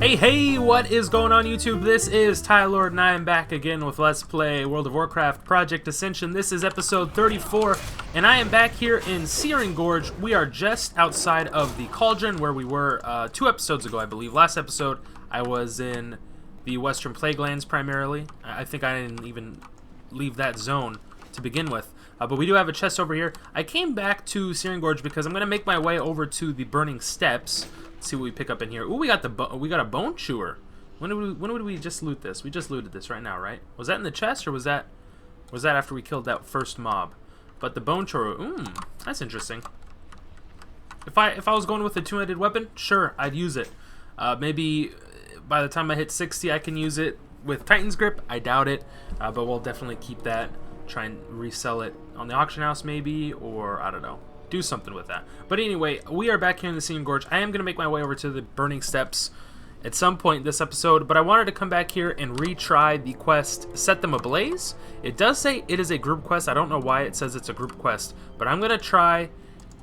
Hey, what is going on YouTube? This is Tylord and I am back again with Let's Play World of Warcraft Project Ascension. This is episode 34 and I am back here in Searing Gorge. We are just outside of the Cauldron where we were 2 episodes ago, I believe. Last episode I was in the Western Plaguelands primarily. I think I didn't even leave that zone to begin with. But we do have a chest over here. I came back to Searing Gorge because I'm going to make my way over to the Burning Steps. Let's see what we pick up in here. Ooh, we got a bone chewer. When would we just loot this? We just looted this right now, right? Was that in the chest or was that after we killed that first mob? But the bone chewer, that's interesting. If I was going with a two-handed weapon, sure, I'd use it. Maybe by the time I hit 60, I can use it with Titan's Grip. I doubt it, but we'll definitely keep that. Try and resell it on the auction house maybe, or I don't know. Do something with that. But anyway, we are back here in the Searing Gorge. I am going to make my way over to the Burning Steps at some point this episode, but I wanted to come back here and retry the quest, Set Them Ablaze. It does say it is a group quest. I don't know why it says it's a group quest, but I'm going to try.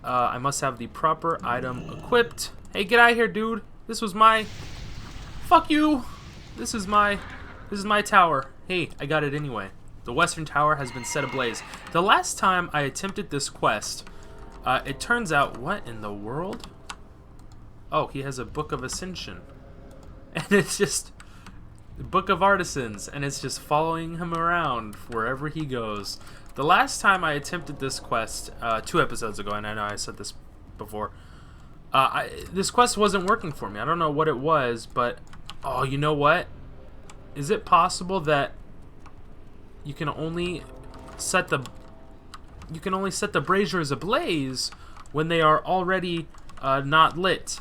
I must have the proper item equipped. Hey, get out of here, dude. This was my... Fuck you. This is my tower. Hey, I got it anyway. The Western Tower has been set ablaze. The last time I attempted this quest... it turns out, what in the world? Oh, he has a Book of Ascension. And it's just the Book of Artisans, and it's just following him around wherever he goes. The last time I attempted this quest, 2 episodes ago, and I know I said this before, this quest wasn't working for me. I don't know what it was, but, oh, you know what? Is it possible that you can only set the braziers ablaze when they are already not lit?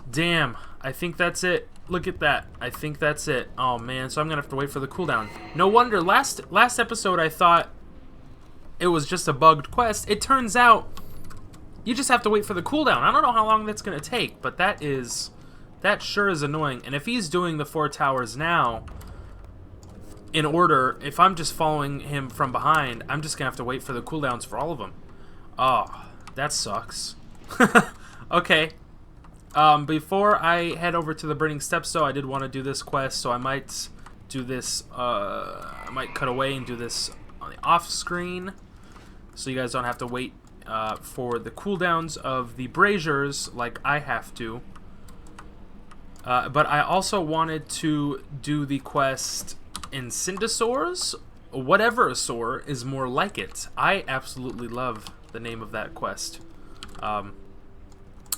Damn, I think that's it. Look at that. I think that's it. Oh man, so I'm gonna have to wait for the cooldown. No wonder last episode I thought it was just a bugged quest. It turns out you just have to wait for the cooldown. I don't know how long that's gonna take, but that sure is annoying. And if he's doing the 4 towers now in order, if I'm just following him from behind, I'm just gonna have to wait for the cooldowns for all of them. Oh, that sucks. Okay. Before I head over to the Burning Steps, though, I did want to do this quest, so I might do this. I might cut away and do this on the off screen, so you guys don't have to wait for the cooldowns of the braziers like I have to. But I also wanted to do the quest Incendisaurs, whatever Saur is more like it. I absolutely love the name of that quest.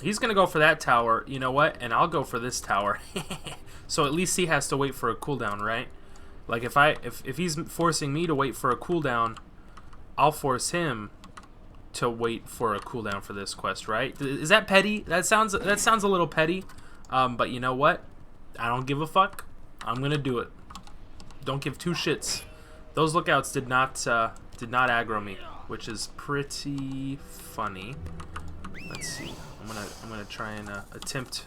He's gonna go for that tower, you know what, and I'll go for this tower. So at least he has to wait for a cooldown, right? Like if he's forcing me to wait for a cooldown, I'll force him to wait for a cooldown for this quest, right? Is that petty? That sounds a little petty, but you know what, I don't give a fuck. I'm gonna do it. Don't give 2 shits. Those lookouts did not aggro me, which is pretty funny. Let's see. I'm gonna try and attempt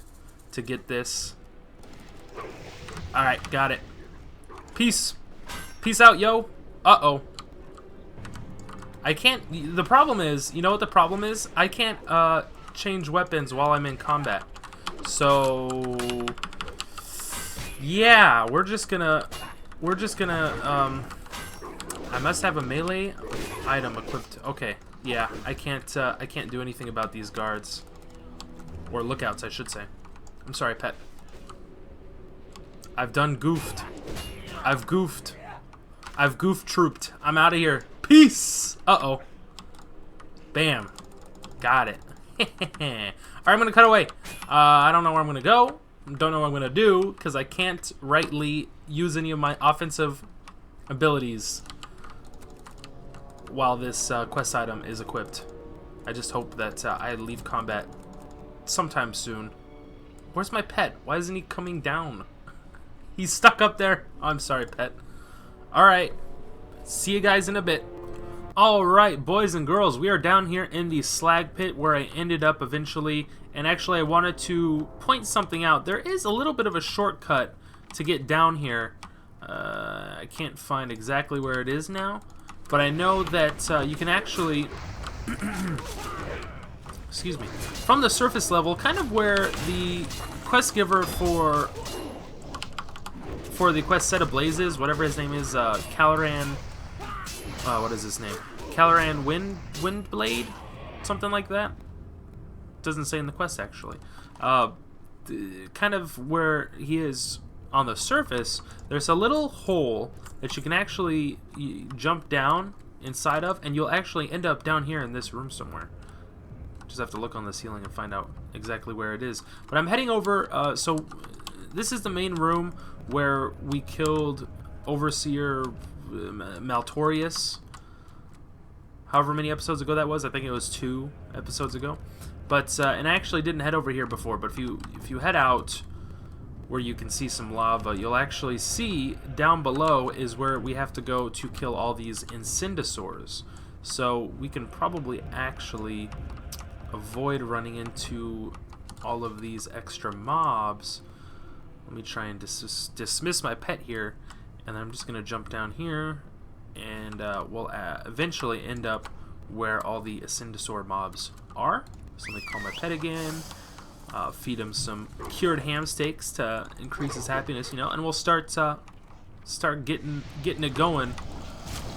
to get this. All right, got it. Peace out, yo. Uh-oh. I can't. The problem is, you know what the problem is? I can't change weapons while I'm in combat. So yeah, we're just gonna. I must have a melee item equipped. Okay, yeah, I can't do anything about these guards. Or lookouts, I should say. I'm sorry, pet. I've done goofed. I've goofed trooped. I'm out of here. Peace! Uh-oh. Bam. Got it. Alright, I'm gonna cut away. I don't know where I'm gonna go. Don't know what I'm gonna do, because I can't rightly use any of my offensive abilities while this quest item is equipped. I just hope that I leave combat sometime soon. Where's my pet? Why isn't he coming down? He's stuck up there. Oh, I'm sorry, pet. Alright, see you guys in a bit. Alright, boys and girls, we are down here in the slag pit where I ended up eventually, and actually I wanted to point something out. There is a little bit of a shortcut to get down here. I can't find exactly where it is now, but I know that you can actually excuse me, from the surface level, kind of where the quest giver for the quest Set Ablazes, whatever his name is, Caloran. What is his name? Caloran Windblade, something like that. Doesn't say in the quest actually. Kind of where he is on the surface, there's a little hole that you can actually jump down inside of, and you'll actually end up down here in this room somewhere. Just have to look on the ceiling and find out exactly where it is. But I'm heading over, so this is the main room where we killed Overseer Maltorius. However many episodes ago that was. I think it was 2 episodes ago. But, and I actually didn't head over here before, but if you head out where you can see some lava, you'll actually see down below is where we have to go to kill all these Incendisaurs. So we can probably actually avoid running into all of these extra mobs. Let me try and dismiss my pet here, and I'm just going to jump down here, and we'll eventually end up where all the Incendisaur mobs are. So let me call my pet again, feed him some cured ham steaks to increase his happiness, you know, and we'll start getting it going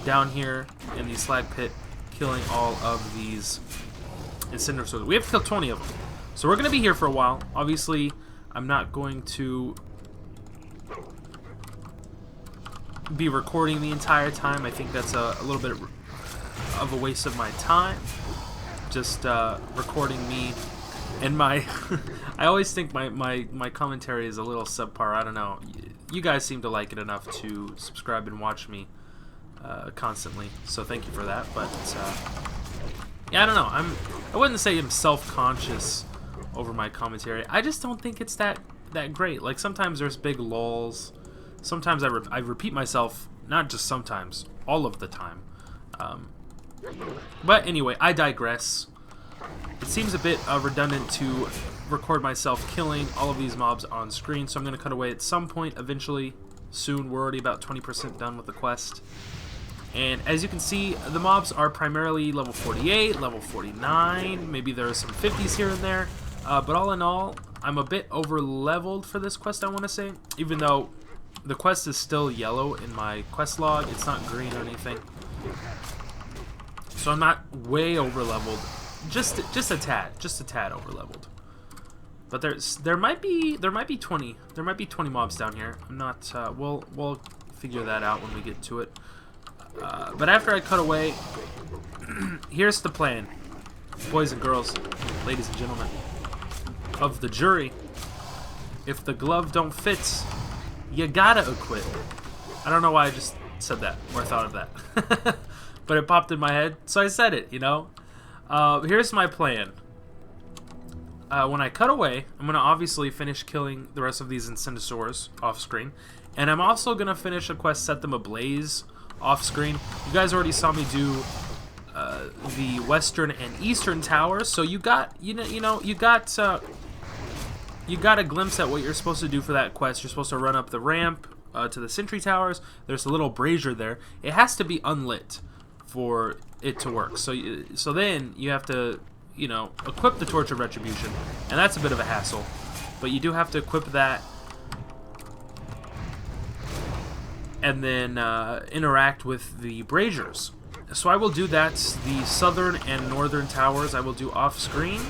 down here in the slag pit, killing all of these Incendisaurs. We have to kill 20 of them, so we're going to be here for a while. Obviously, I'm not going to be recording the entire time. I think that's a little bit of a waste of my time. Just recording me and my I always think my commentary is a little subpar. I don't know. You guys seem to like it enough to subscribe and watch me constantly, so thank you for that. But yeah, I don't know. I wouldn't say I'm self-conscious over my commentary. I just don't think it's that great. Like, sometimes there's big lulls. Sometimes I repeat myself, not just sometimes, all of the time. But anyway, I digress. It seems a bit redundant to record myself killing all of these mobs on screen, so I'm going to cut away at some point eventually, soon. We're already about 20% done with the quest. And as you can see, the mobs are primarily level 48, level 49, maybe there are some 50s here and there. But all in all, I'm a bit over-leveled for this quest, I want to say. Even though the quest is still yellow in my quest log, it's not green or anything. So I'm not way over-leveled, just a tad over-leveled. But there might be 20 mobs down here. I'm not. We'll figure that out when we get to it. But after I cut away, here's the plan, boys and girls, ladies and gentlemen of the jury. If the glove don't fit, you gotta equip. I don't know why I just said that, or thought of that. But it popped in my head, so I said it, you know. Here's my plan. When I cut away, I'm going to obviously finish killing the rest of these Incendisaurs off screen. And I'm also going to finish a quest, Set Them Ablaze, off screen. You guys already saw me do the western and eastern towers, so you got a glimpse at what you're supposed to do for that quest. You're supposed to run up the ramp to the sentry towers. There's a little brazier there. It has to be unlit for it to work. So then you have to, you know, equip the Torch of Retribution, and that's a bit of a hassle. But you do have to equip that, and then interact with the braziers. So I will do that. The southern and northern towers I will do off screen.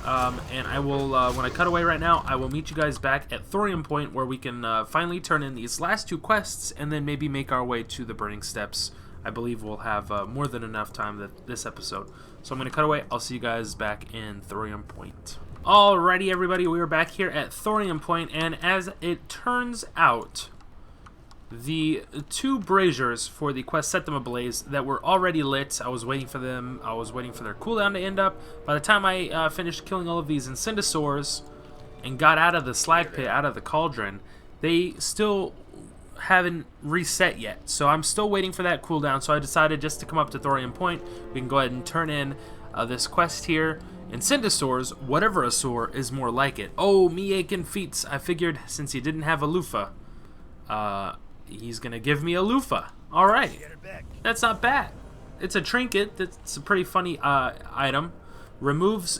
And I will, when I cut away right now, I will meet you guys back at Thorium Point, where we can finally turn in these last 2 quests, and then maybe make our way to the Burning Steps. I believe we'll have more than enough time this episode. So I'm going to cut away. I'll see you guys back in Thorium Point. Alrighty, everybody, we are back here at Thorium Point, and as it turns out, the 2 braziers for the quest Set Them Ablaze that were already lit, I was waiting for them. I was waiting for their cooldown to end up. By the time I finished killing all of these Incendisaurs and got out of the slag pit, out of the cauldron, they still haven't reset yet. So I'm still waiting for that cooldown. So I decided just to come up to Thorium Point. We can go ahead and turn in this quest here. Incendisaurs, whatever a sore is more like it. Oh, me aching feet. I figured since he didn't have a loofah, he's gonna give me a loofah. Alright, that's not bad. It's a trinket. That's a pretty funny item. Removes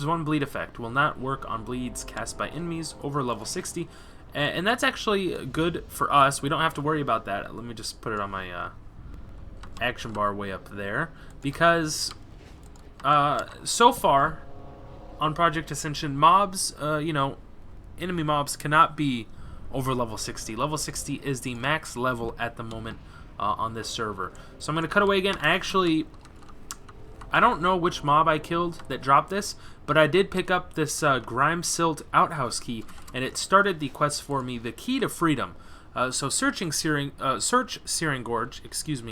one bleed effect. Will not work on bleeds cast by enemies over level 60. And that's actually good for us. We don't have to worry about that. Let me just put it on my action bar way up there. Because so far on Project Ascension, mobs, enemy mobs cannot be over level 60. Level 60 is the max level at the moment on this server. So I'm going to cut away again. I don't know which mob I killed that dropped this, but I did pick up this Grime-Silt outhouse key, and it started the quest for me, the key to freedom. So search Searing Gorge,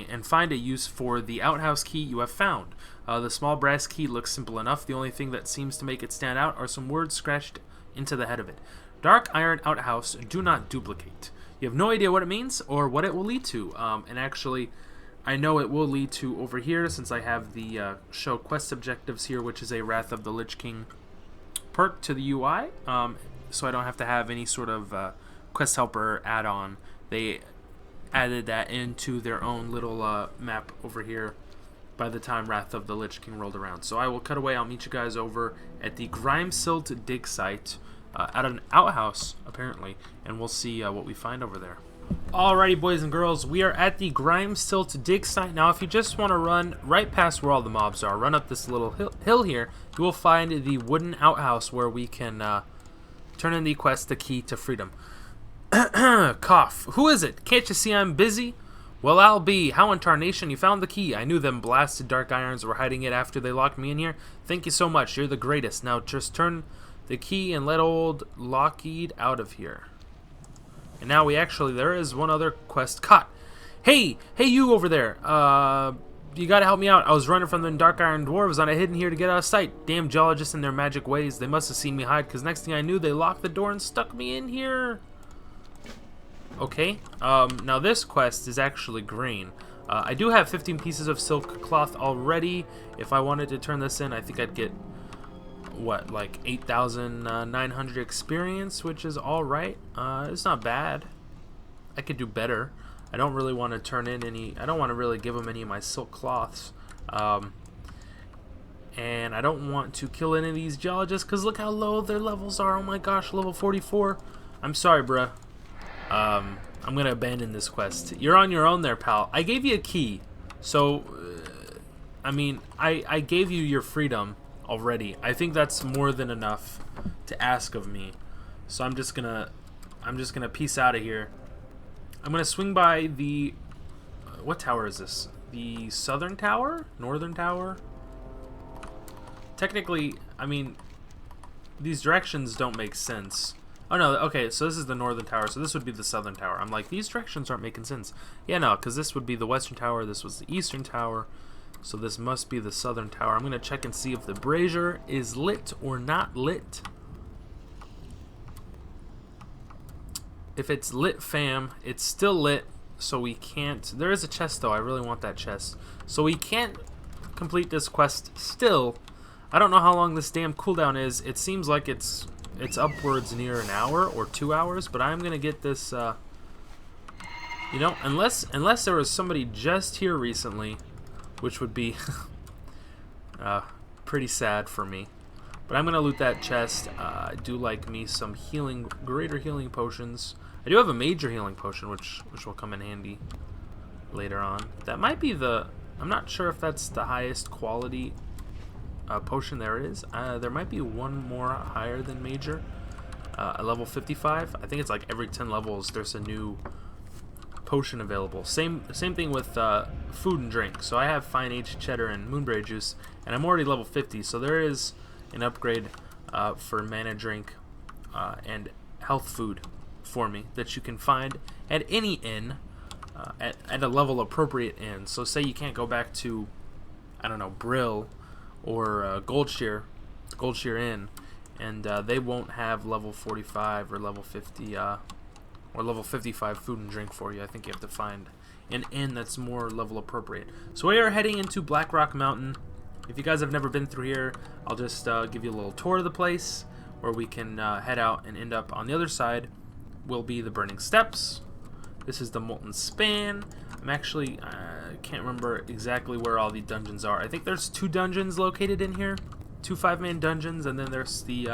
and find a use for the outhouse key you have found. The small brass key looks simple enough. The only thing that seems to make it stand out are some words scratched into the head of it. Dark iron outhouse, do not duplicate. You have no idea what it means or what it will lead to. And actually, I know it will lead to over here, since I have the show quest objectives here, which is a Wrath of the Lich King perk to the UI. So I don't have to have any sort of quest helper add-on. They added that into their own little map over here by the time Wrath of the Lich King rolled around. So I will cut away. I'll meet you guys over at the Grime-Silt dig site at an outhouse, apparently, and we'll see what we find over there. Alrighty, boys and girls, we are at the Grime-Silt dig site. Now, if you just want to run right past where all the mobs are, run up this little hill here, you will find the wooden outhouse where we can turn in the quest, the key to freedom. Cough. Who is it? Can't you see I'm busy? Well, I'll be. How in tarnation you found the key? I knew them blasted dark irons were hiding it after they locked me in here. Thank you so much. You're the greatest. Now just turn the key and let old Lockheed out of here. And now there is one other quest caught. Hey you over there. You gotta help me out. I was running from the dark iron dwarves and I hid in here to get out of sight. Damn geologists and their magic ways. They must have seen me hide, because next thing I knew, they locked the door and stuck me in here. Okay. Now this quest is actually green. I do have 15 pieces of silk cloth already. If I wanted to turn this in, I think I'd get, what, like 8,900 experience, which is alright. It's not bad. I could do better. I don't really want to turn in any, I don't want to really give them any of my silk cloths. And I don't want to kill any of these geologists, because look how low their levels are. Oh my gosh, level 44. I'm sorry, bruh. I'm going to abandon this quest. You're on your own there, pal. I gave you a key. So, I mean, I gave you your freedom already. I think that's more than enough to ask of me. So I'm just gonna peace out of here. I'm gonna swing by the what tower is this? The southern tower? Northern tower? Technically, I mean, these directions don't make sense. Oh no, okay, so this is the northern tower, so this would be the southern tower. I'm like, these directions aren't making sense. Yeah, no, because this would be the western tower, this was the eastern tower. So this must be the southern tower. I'm going to check and see if the brazier is lit or not lit. If it's lit, fam, it's still lit, so we can't... There is a chest, though. I really want that chest. So we can't complete this quest still. I don't know how long this damn cooldown is. It seems like it's upwards near an hour or 2 hours, but I'm going to get this... you know, unless there was somebody just here recently, which would be pretty sad for me. But I'm going to loot that chest. I do like me some greater healing potions. I do have a major healing potion, which will come in handy later on. That might be the... I'm not sure if that's the highest quality potion there is. There might be one more higher than major. At level 55. I think it's like every 10 levels there's a new potion available. Same thing with food and drink. So I have fine aged cheddar and moonberry juice, and I'm already level 50, so there is an upgrade for mana drink and health food for me that you can find at any inn at a level appropriate inn. So say you can't go back to, I don't know, Brill or Gorge Inn, and they won't have level 45 or level 50 or level 55 food and drink for you. I think you have to find an inn that's more level appropriate. So we are heading into Blackrock Mountain. If you guys have never been through here, I'll just give you a little tour of the place where we can head out and end up on the other side will be the Burning Steps. This is the Molten Span. I'm actually, can't remember exactly where all the dungeons are. I think there's 2 dungeons located in here. 2 5-man dungeons, and then there's the,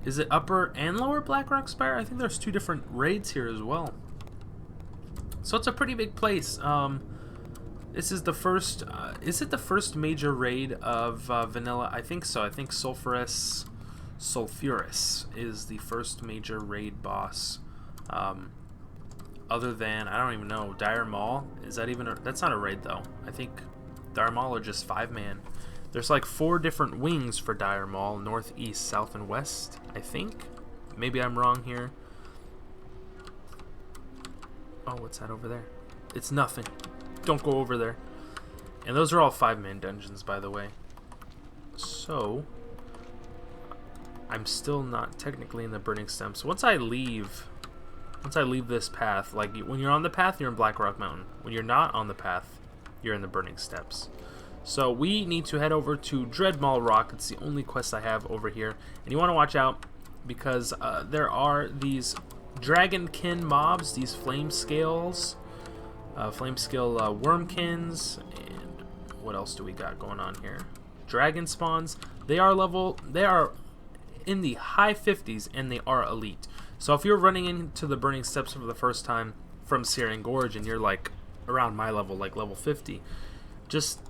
is it upper and lower Blackrock Spire? I think there's 2 different raids here as well. So it's a pretty big place. This is the first, is it the first major raid of Vanilla? I think so. I think Sulfurous is the first major raid boss. Other than, I don't even know, Dire Maul? Is that even that's not a raid though. I think Dire Maul are just 5-man. There's like 4 different wings for Dire Maul, north, east, south, and west, I think. Maybe I'm wrong here. Oh, what's that over there? It's nothing. Don't go over there. And those are all 5-man dungeons, by the way. So, I'm still not technically in the Burning Steps. Once I leave this path, like when you're on the path, you're in Blackrock Mountain. When you're not on the path, you're in the Burning Steps. So we need to head over to Dreadmaul Rock. It's the only quest I have over here. And you want to watch out because there are these dragonkin mobs, these flame scales, wormkins, and what else do we got going on here? Dragon spawns. They are in the high 50s and they are elite. So if you're running into the Burning Steps for the first time from Searing Gorge and you're like around my level, like level 50, just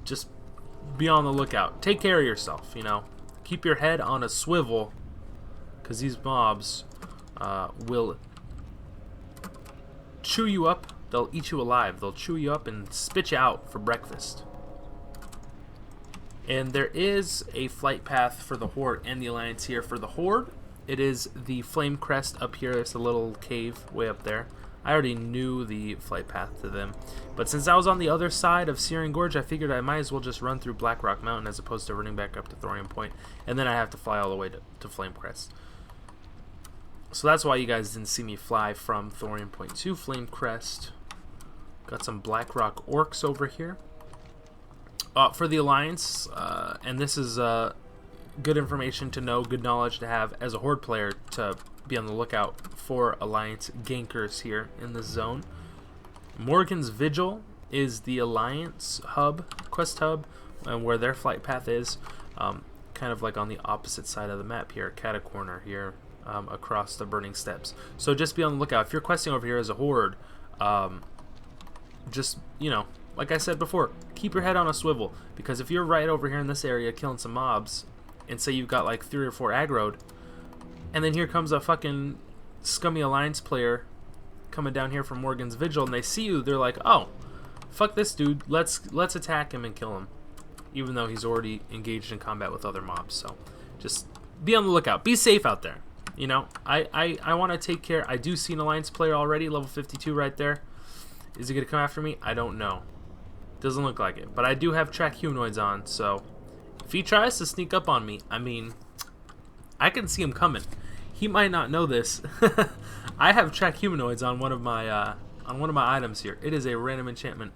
be on the lookout. Take care of yourself, you know. Keep your head on a swivel because these mobs will chew you up. They'll eat you alive. They'll chew you up and spit you out for breakfast. And there is a flight path for the Horde and the Alliance here. For the Horde, it is the Flame Crest up here. It's a little cave way up there. I already knew the flight path to them. But since I was on the other side of Searing Gorge, I figured I might as well just run through Blackrock Mountain as opposed to running back up to Thorium Point. And then I have to fly all the way to Flame Crest. So that's why you guys didn't see me fly from Thorium Point to Flame Crest. Got some Blackrock Orcs over here. For the Alliance, and this is good information to know, good knowledge to have as a Horde player to be on the lookout for Alliance gankers here in this zone. Morgan's Vigil is the Alliance hub, quest hub, and where their flight path is, kind of like on the opposite side of the map here, Catacorner here, across the Burning Steps. So just be on the lookout. If you're questing over here as a Horde, just, you know, like I said before, keep your head on a swivel, because if you're right over here in this area killing some mobs, and say you've got like 3 or 4 aggroed, and then here comes a fucking scummy Alliance player coming down here from Morgan's Vigil, and they see you, they're like, oh, fuck this dude, let's attack him and kill him, even though he's already engaged in combat with other mobs. So just be on the lookout. Be safe out there. You know, I want to take care. I do see an Alliance player already, level 52 right there. Is he going to come after me? I don't know. Doesn't look like it. But I do have track humanoids on, so if he tries to sneak up on me, I mean, I can see him coming. He might not know this. I have track humanoids on one of my items here. It is a random enchantment.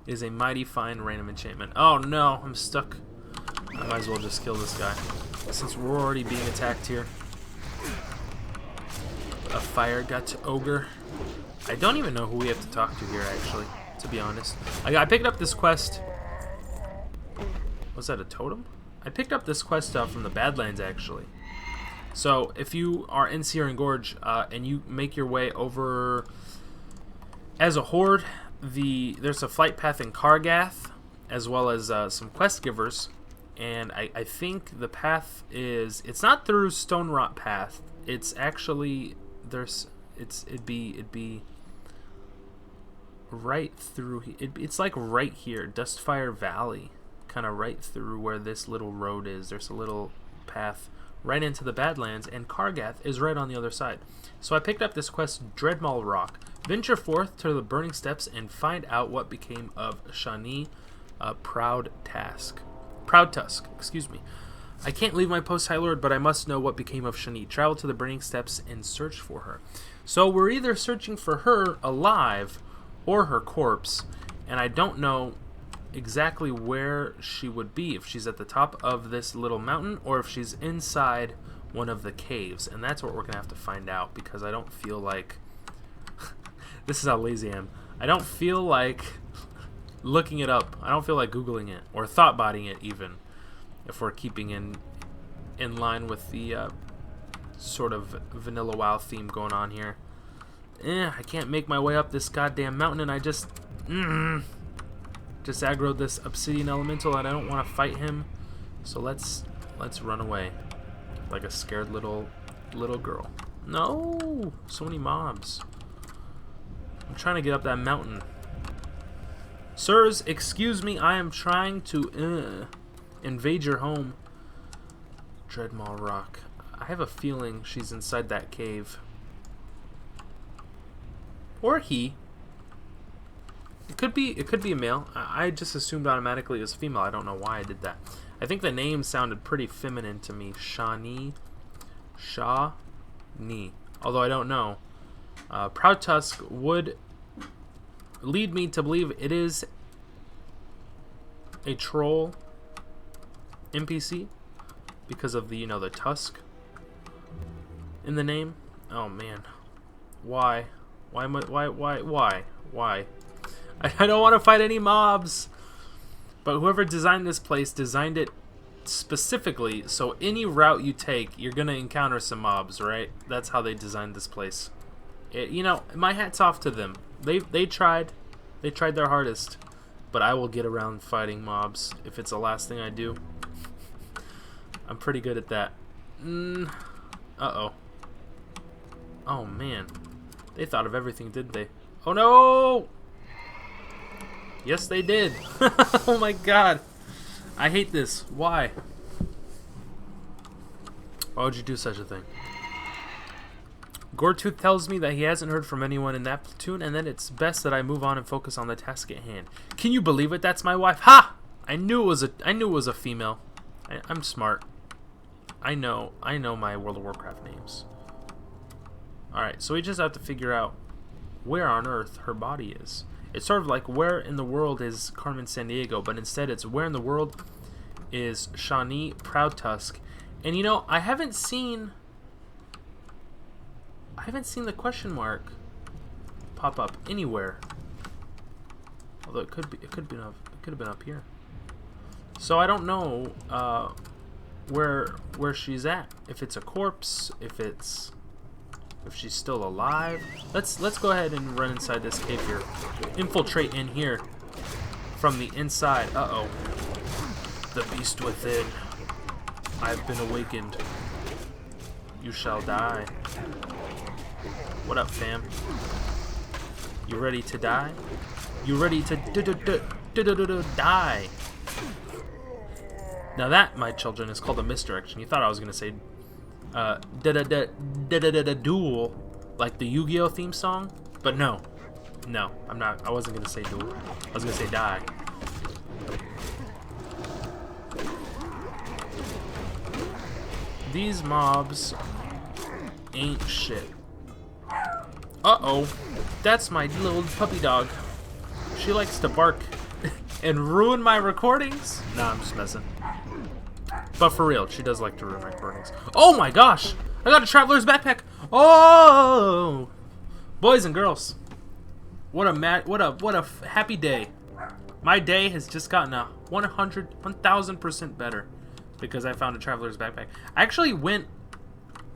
It is a mighty fine random enchantment. Oh no, I'm stuck. I might as well just kill this guy since we're already being attacked here. A fire got to Ogre. I don't even know who we have to talk to here, actually, to be honest. I picked up this quest. Was that a totem? I picked up this quest from the Badlands, actually. So if you are in Searing Gorge and you make your way over as a Horde, there's a flight path in Kargath, as well as some quest givers. And I think the path is, it's not through Stone Rot Path. It's actually it'd be right through. It's like right here, Dustfire Valley, kind of right through where this little road is. There's a little path right into the Badlands, and Kargath is right on the other side. So I picked up this quest, Dreadmaul Rock. Venture forth to the Burning Steps and find out what became of Shani Proud Tusk. Excuse me. I can't leave my post, High Lord, but I must know what became of Shani. Travel to the Burning Steps and search for her. So we're either searching for her alive or her corpse, and I don't know exactly where she would be, if she's at the top of this little mountain or if she's inside one of the caves, and that's what we're gonna have to find out, because I don't feel like this is how lazy I am. I don't feel like looking it up. I don't feel like Googling it or thought-botting it even, if we're keeping in line with the sort of vanilla WoW theme going on here. I can't make my way up this goddamn mountain, and I just aggroed this obsidian elemental, and I don't want to fight him. So let's run away like a scared little girl. No, so many mobs. I'm trying to get up that mountain. Sirs, excuse me, I am trying to invade your home. Dreadmaul Rock. I have a feeling she's inside that cave. Or he. It could be a male. I just assumed automatically it was female. I don't know why I did that. I think the name sounded pretty feminine to me. Shani. Although I don't know. Proud Tusk would lead me to believe it is a troll NPC because of the the tusk in the name. Oh man, why? Why? I don't want to fight any mobs. But whoever designed this place designed it specifically so any route you take, you're gonna encounter some mobs, right? That's how they designed this place. My hat's off to them. They tried their hardest, but I will get around fighting mobs if it's the last thing I do. I'm pretty good at that. Uh-oh. Oh man, they thought of everything, didn't they? Oh no! Yes, they did. Oh my god, I hate this. Why? Why would you do such a thing? Goretooth tells me that he hasn't heard from anyone in that platoon, and that it's best that I move on and focus on the task at hand. Can you believe it? That's my wife. Ha! I knew it was a female. I'm smart. I know my World of Warcraft names. All right, so we just have to figure out where on Earth her body is. It's sort of like where in the world is Carmen Sandiego, but instead it's where in the world is Shani Proud Tusk. And I haven't seen the question mark pop up anywhere. Although it could have been up here. So I don't know where she's at. If it's a corpse, if she's still alive. Let's go ahead and run inside this cave here. Infiltrate in here from the inside. Uh-oh. The beast within. I've been awakened. You shall die. What up, fam? You ready to die? You ready to die? Now that, my children, is called a misdirection. You thought I was gonna say duel, like the Yu-Gi-Oh theme song, but no, I'm not. I wasn't gonna say duel. I was gonna say die. These mobs ain't shit. Uh-oh, that's my little puppy dog. She likes to bark and ruin my recordings. Nah, I'm just messing. But for real, she does like to ruin my recordings. Oh my gosh! I got a traveler's backpack! Oh! Boys and girls. What a happy day. My day has just gotten a 1000% better because I found a traveler's backpack. I actually went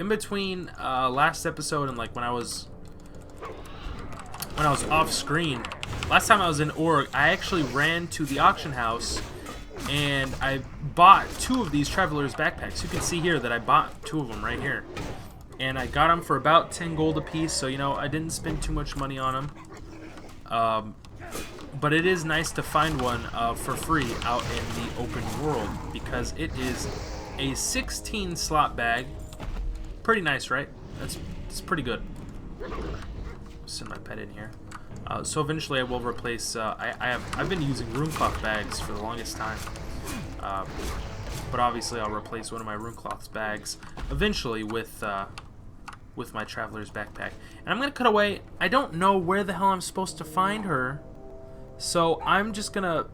in between last episode and like when I was off screen. Last time I was in Org, I actually ran to the auction house and I bought 2 of these traveler's backpacks. You can see here that I bought 2 of them right here. And I got them for about 10 gold a piece, so I didn't spend too much money on them. But it is nice to find one for free out in the open world because it is a 16 slot bag. Pretty nice, right? It's pretty good. Send my pet in here. So eventually I will replace. I've been using runecloth bags for the longest time, but obviously I'll replace one of my runecloth bags eventually with my traveler's backpack. And I'm gonna cut away. I don't know where the hell I'm supposed to find her, so I'm just gonna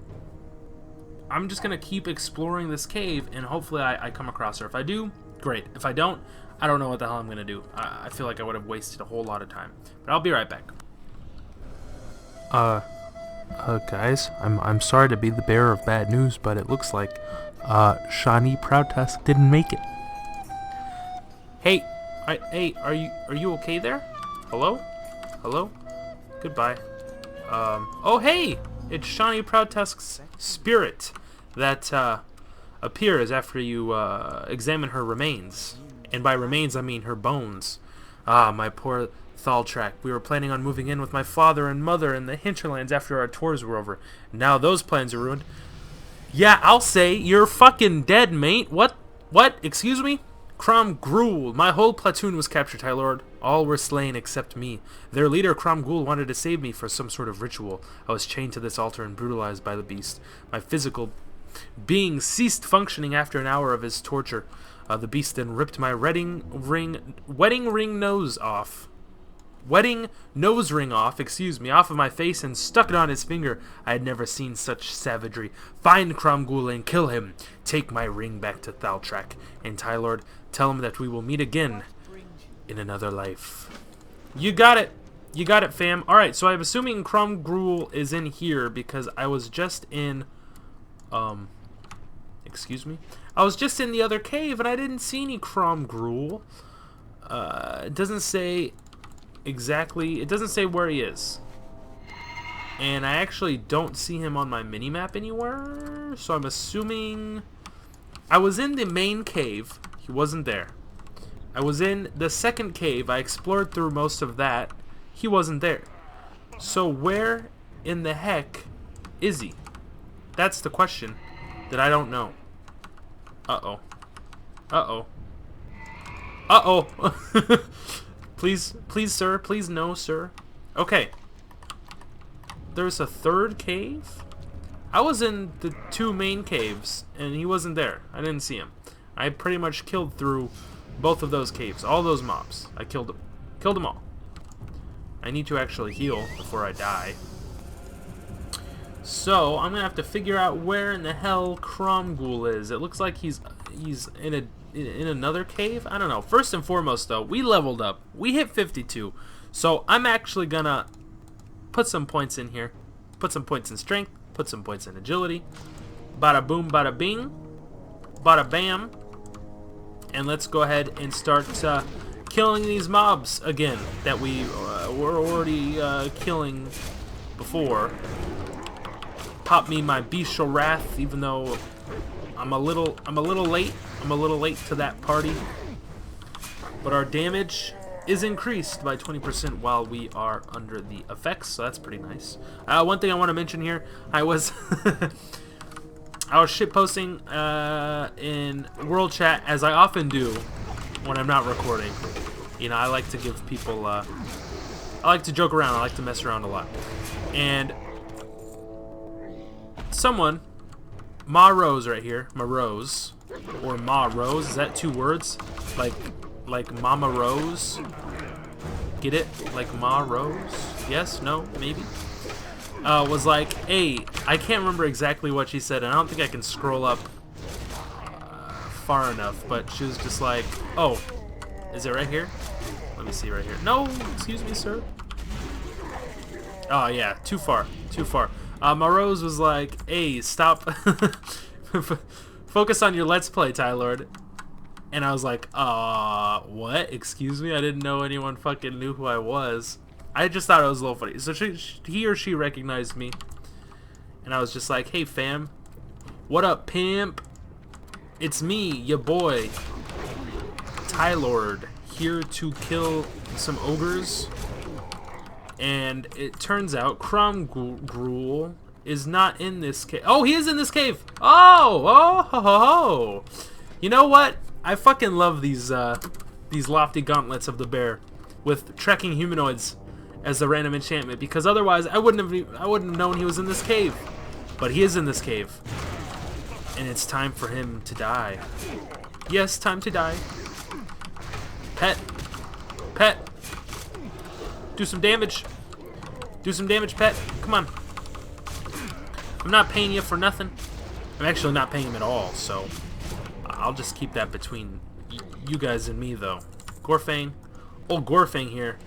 keep exploring this cave, and hopefully I come across her. If I do, great. If I don't, I don't know what the hell I'm gonna do. I feel like I would have wasted a whole lot of time, but I'll be right back. Guys, I'm sorry to be the bearer of bad news, but it looks like, Shawnee Proudtusk didn't make it. Hey, are you okay there? Hello? Hello? Goodbye. Oh hey! It's Shawnee Proudtusk's spirit that, appears after you, examine her remains. And by remains, I mean her bones. Ah, my poor Thaltrak. We were planning on moving in with my father and mother in the hinterlands after our tours were over. Now those plans are ruined. Yeah, I'll say, you're fucking dead, mate. What? Excuse me? Krom'Grul. My whole platoon was captured, High Lord. All were slain except me. Their leader, Krom'Grul, wanted to save me for some sort of ritual. I was chained to this altar and brutalized by the beast. My physical being ceased functioning after an hour of his torture. The beast then ripped my wedding nose ring off, off of my face and stuck it on his finger. I had never seen such savagery. Find Krom'Grul and kill him. Take my ring back to Thaltrak. And Tylord, tell him that we will meet again in another life. You got it. You got it, fam. Alright, so I'm assuming Krom'Grul is in here because I was just in... excuse me? I was just in the other cave and I didn't see any Krom'Grul. It doesn't say... exactly, it doesn't say where he is, and I actually don't see him on my mini-map anywhere, so I'm assuming I was in the main cave, he wasn't there. I was in the second cave, I explored through most of that, he wasn't there. So where in the heck is he? That's the question that I don't know. Uh-oh. Uh-oh. Uh-oh. Please, sir. Please, no, sir. Okay. There's a third cave? I was in the two main caves, and he wasn't there. I didn't see him. I pretty much killed through both of those caves. All those mobs. I killed them. Killed them all. I need to actually heal before I die. So, I'm going to have to figure out where in the hell Krom'Grul is. It looks like he's in another cave? I don't know. First and foremost, though, we leveled up. We hit 52. So I'm actually gonna put some points in here. Put some points in strength. Put some points in agility. Bada boom, bada bing. Bada bam. And let's go ahead and start killing these mobs again that we were already killing before. Pop me my bestial wrath, even though I'm a little late. I'm a little late to that party. But our damage is increased by 20% while we are under the effects, so that's pretty nice. One thing I want to mention here, I was I was shitposting in World Chat, as I often do when I'm not recording. You know, I like to give people I like to joke around, I like to mess around a lot. And someone, Ma Rose right here, Ma Rose, or Ma Rose, is that two words? Like Mama Rose? Get it? Like Ma Rose? Yes? No? Maybe? Was like, hey, I can't remember exactly what she said, and I don't think I can scroll up far enough, but she was just like, oh, is it right here? Let me see right here. No, excuse me, sir. Oh, yeah, too far, too far. Ma Rose was like, hey, stop. Focus on your Let's Play, Tylord. And I was like, what? Excuse me? I didn't know anyone fucking knew who I was. I just thought it was a little funny. So he or she recognized me. And I was just like, hey, fam. What up, pimp? It's me, your boy, Tylord, here to kill some ogres. And it turns out Krom'Grul is not in this cave. Oh, he is in this cave. Oh. You know what? I fucking love these lofty gauntlets of the bear with trekking humanoids as the random enchantment, because otherwise I wouldn't have known he was in this cave. But he is in this cave. And it's time for him to die. Yes, time to die. Pet. Do some damage. Do some damage, pet. Come on. I'm not paying you for nothing. I'm actually not paying him at all, so I'll just keep that between you guys and me, though. Gorfang. Old Gorfang here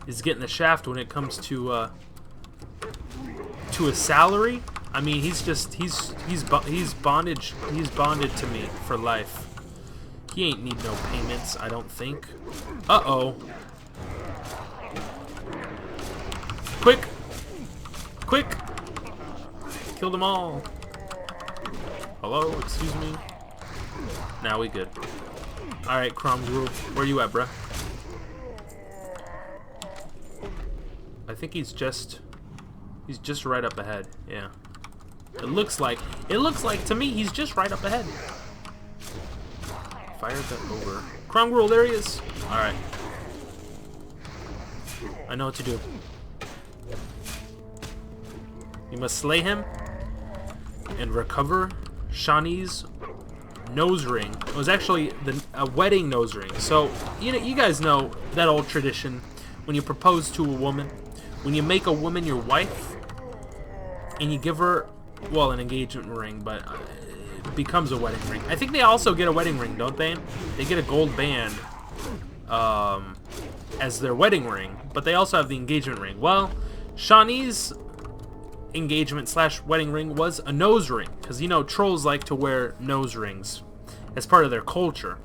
is getting the shaft when it comes to to a salary. I mean, he's bonded to me for life. He ain't need no payments, I don't think. Uh-oh. Quick! Quick! Kill them all. Hello, excuse me. Now we good. Alright, Krom'Grul, where you at, bruh? I think he's just right up ahead. Yeah. It looks like to me he's just right up ahead. Fire that over. Krom'Grul, there he is. Alright. I know what to do. You must slay him and recover Shani's nose ring. It was actually a wedding nose ring. So, you guys know that old tradition when you propose to a woman, when you make a woman your wife, and you give her, well, an engagement ring, but it becomes a wedding ring. I think they also get a wedding ring, don't they? They get a gold band as their wedding ring, but they also have the engagement ring. Well, Shani's engagement / wedding ring was a nose ring, because trolls like to wear nose rings as part of their culture.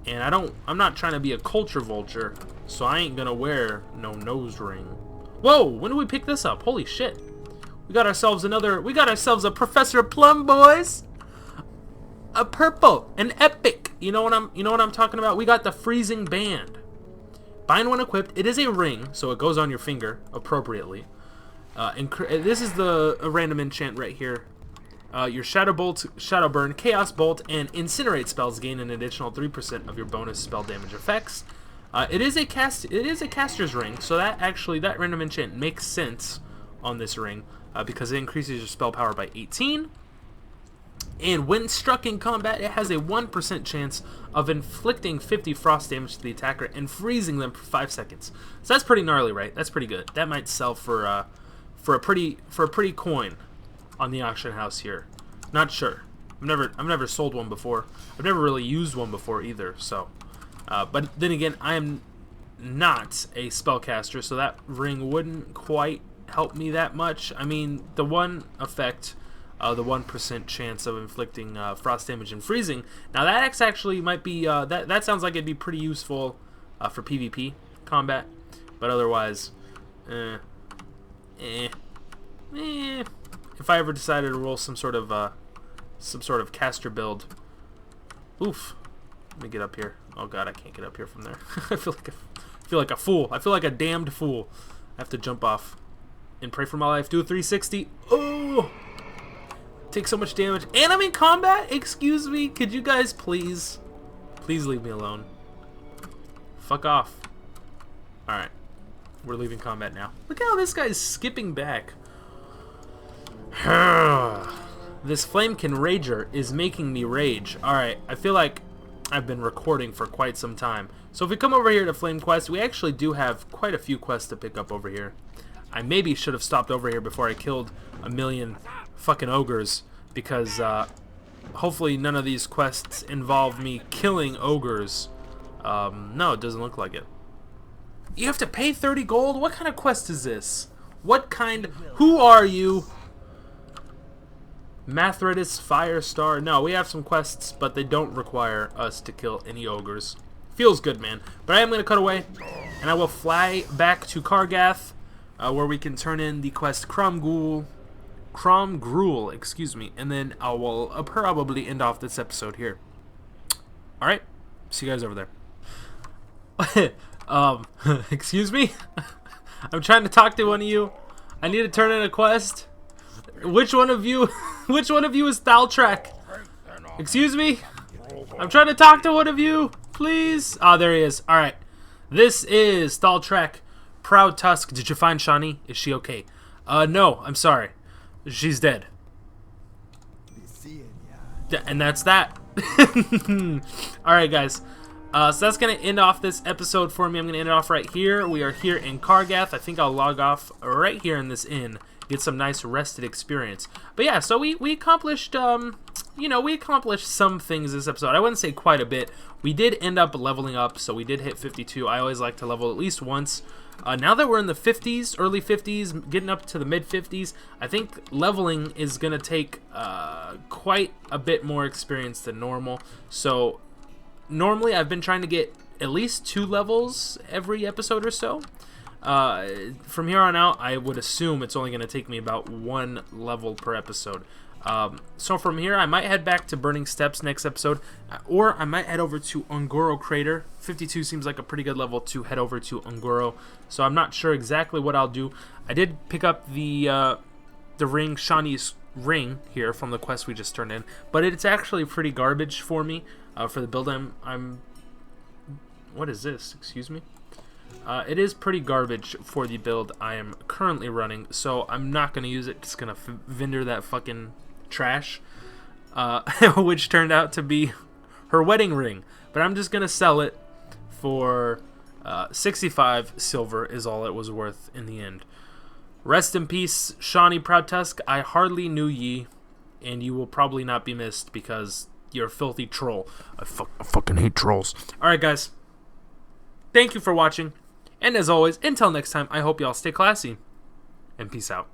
And I'm not trying to be a culture vulture, so I ain't gonna wear no nose ring. Whoa, when did we pick this up? Holy shit. We got ourselves a Professor Plum, boys. A purple, an epic. You know what I'm talking about? We got the freezing band. Bind when equipped. It is a ring, so it goes on your finger appropriately. This is a random enchant right here. Your Shadow Bolt, Shadow Burn, Chaos Bolt, and Incinerate spells gain an additional 3% of your bonus spell damage effects. It is a caster's ring, so that random enchant makes sense on this ring because it increases your spell power by 18. And when struck in combat, it has a 1% chance of inflicting 50 frost damage to the attacker and freezing them for 5 seconds. So that's pretty gnarly, right? That's pretty good. That might sell for a pretty coin on the auction house here. Not sure. I've never sold one before. I've never really used one before either. So, but then again, I am not a spellcaster, so that ring wouldn't quite help me that much. I mean, the one effect. The 1% chance of inflicting frost damage and freezing. Now that actually might be that sounds like it'd be pretty useful for PvP combat, but otherwise, if I ever decided to roll some sort of caster build, oof. Let me get up here. Oh god, I can't get up here from there. I feel like a fool. I feel like a damned fool. I have to jump off and pray for my life. Do a 360. Oh. Take so much damage, and I'm in combat. Excuse me, could you guys please leave me alone? Fuck off. Alright, we're leaving combat now. Look how this guy's skipping back. This Flamekin Rager is making me rage. Alright, I feel like I've been recording for quite some time. So if we come over here to Flame Quest, we actually do have quite a few quests to pick up over here. I maybe should have stopped over here before I killed a million fucking ogres, because hopefully none of these quests involve me killing ogres. No, it doesn't look like it. You have to pay 30 gold? What kind of quest is this? Who are you? Mathridus Firestar. No, we have some quests, but they don't require us to kill any ogres. Feels good, man. But I am going to cut away, and I will fly back to Kargath, where we can turn in the quest Krom'Grul, excuse me, and then I will probably end off this episode here. Alright, see you guys over there. Excuse me? I'm trying to talk to one of you. I need to turn in a quest. Which one of you is Thaltrek? Excuse me? I'm trying to talk to one of you, please. Ah, there he is. Alright, this is Thaltrek, Proud Tusk. Did you find Shani? Is she okay? No, I'm sorry. She's dead. And that's that. Alright, guys. So that's going to end off this episode for me. I'm going to end it off right here. We are here in Kargath. I think I'll log off right here in this inn. Get some nice rested experience. But yeah, so we accomplished, you know, we accomplished some things this episode. I wouldn't say quite a bit. We did end up leveling up, so we did hit 52. I always like to level at least once. Now that we're in the 50s, early 50s, getting up to the mid 50s, I think leveling is going to take quite a bit more experience than normal. So normally I've been trying to get at least 2 levels every episode or so. From here on out, I would assume it's only going to take me about 1 level per episode. So from here, I might head back to Burning Steps next episode, or I might head over to Un'Goro Crater. 52 seems like a pretty good level to head over to Un'Goro, so I'm not sure exactly what I'll do. I did pick up the ring, Shawnee's ring here from the quest we just turned in, but it's actually pretty garbage for me, for the build I'm what is this? Excuse me? It is pretty garbage for the build I am currently running, so I'm not going to use it. Just going to vendor that fucking trash, which turned out to be her wedding ring. But I'm just going to sell it for 65 silver is all it was worth in the end. Rest in peace, Shawnee Proudtusk. I hardly knew ye, and you will probably not be missed because you're a filthy troll. I fucking hate trolls. Alright, guys. Thank you for watching. And as always, until next time, I hope y'all stay classy. And peace out.